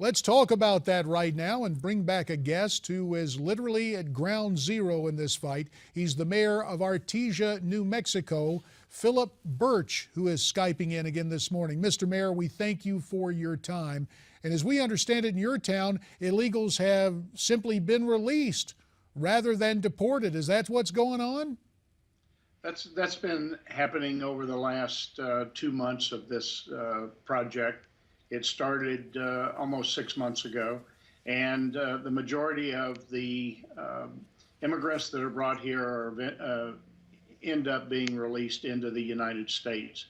Let's talk about that right now and bring back a guest who is literally at ground zero in this fight. He's the mayor of Artesia, New Mexico, Phillip Burch, who is Skyping in again this morning. Mr. Mayor, we thank you for your time. And as we understand it in your town, illegals have simply been released rather than deported. Is that what's going on? That's been happening over the last 2 months of this project. It started almost 6 months ago, and the majority of the immigrants that are brought here are, end up being released into the United States.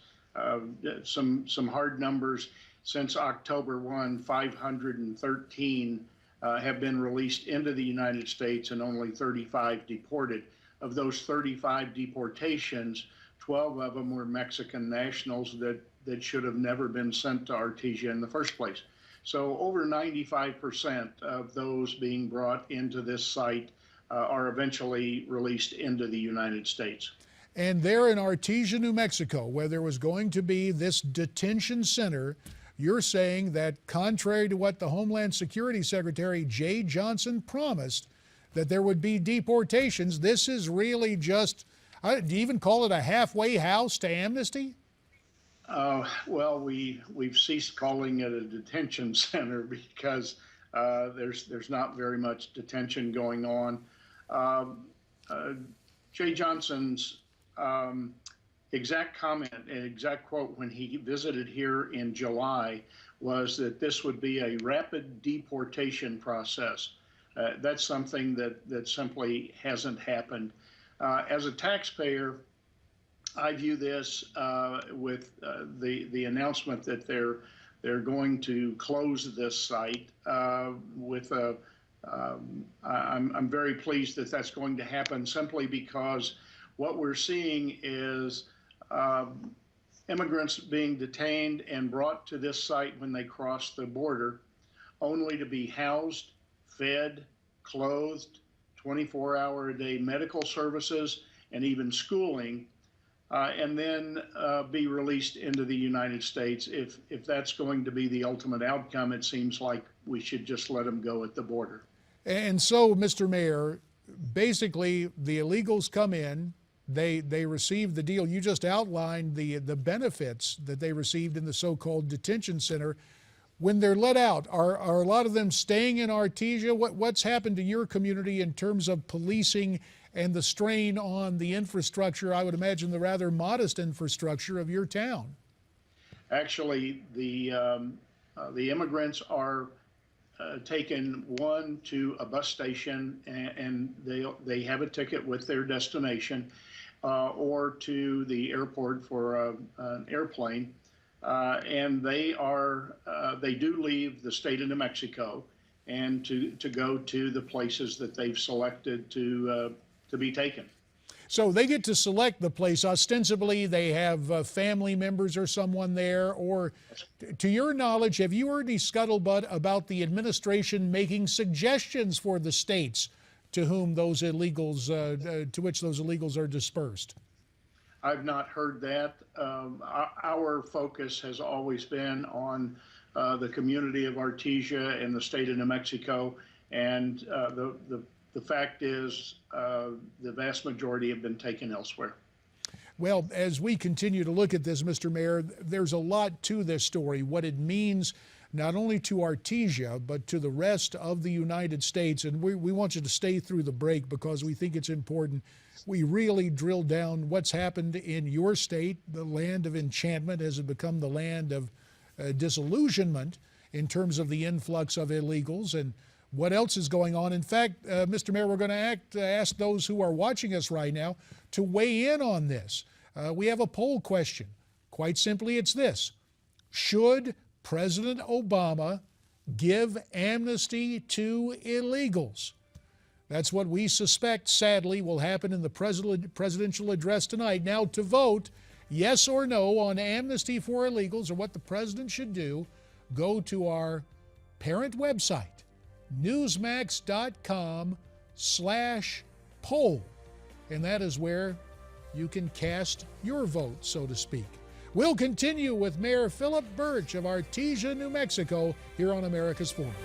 Some hard numbers: since October 1, 513 have been released into the United States and only 35 deported. Of those 35 deportations, 12 of them were Mexican nationals that should have never been sent to Artesia in the first place. So over 95% of those being brought into this site are eventually released into the United States. And there in Artesia, New Mexico, where there was going to be this detention center, you're saying that contrary to what the Homeland Security Secretary Jay Johnson promised, that there would be deportations, this is really just, do you even call it a halfway house to amnesty? Well, we've ceased calling it a detention center because there's not very much detention going on. Jay Johnson's exact comment and exact quote when he visited here in July was that this would be a rapid deportation process. That's something that simply hasn't happened. As a taxpayer, I view this with the announcement that they're going to close this site with a. I'm very pleased that that's going to happen simply because what we're seeing is immigrants being detained and brought to this site when they cross the border, only to be housed, fed, clothed, 24-hour-a-day medical services, and even schooling, and then be released into the United States. If that's going to be the ultimate outcome, it seems like we should just let them go at the border. And so, Mr. Mayor, basically the illegals come in, they receive the deal. You just outlined the benefits that they received in the so-called detention center. When they're let out, are a lot of them staying in Artesia? What's happened to your community in terms of policing and the strain on the infrastructure, I would imagine the rather modest infrastructure of your town? Actually, the immigrants are taken one to a bus station, and they have a ticket with their destination, or to the airport for an airplane. And they do leave the state of New Mexico and to go to the places that they've selected to be taken. So they get to select the place. Ostensibly, they have family members or someone there. Or, to your knowledge, have you heard any scuttlebutt about the administration making suggestions for the states to whom those illegals, to which those illegals are dispersed? I've not heard that. Our focus has always been on the community of Artesia and the state of New Mexico, and the fact is the vast majority have been taken elsewhere. Well, as we continue to look at this, Mr. Mayor, there's a lot to this story, what it means not only to Artesia, but to the rest of the United States. And we want you to stay through the break because we think it's important. We really drill down what's happened in your state, the land of enchantment. Has it become the land of disillusionment in terms of the influx of illegals, and what else is going on? In fact, Mr. Mayor, we're going to ask those who are watching us right now to weigh in on this. We have a poll question. Quite simply, it's this: should President Obama give amnesty to illegals? That's what we suspect, sadly, will happen in the presidential address tonight. Now, to vote yes or no on amnesty for illegals, or what the president should do, go to our parent website, newsmax.com/poll. And that is where you can cast your vote, so to speak. We'll continue with Mayor Phillip Burch of Artesia, New Mexico, here on America's Forum.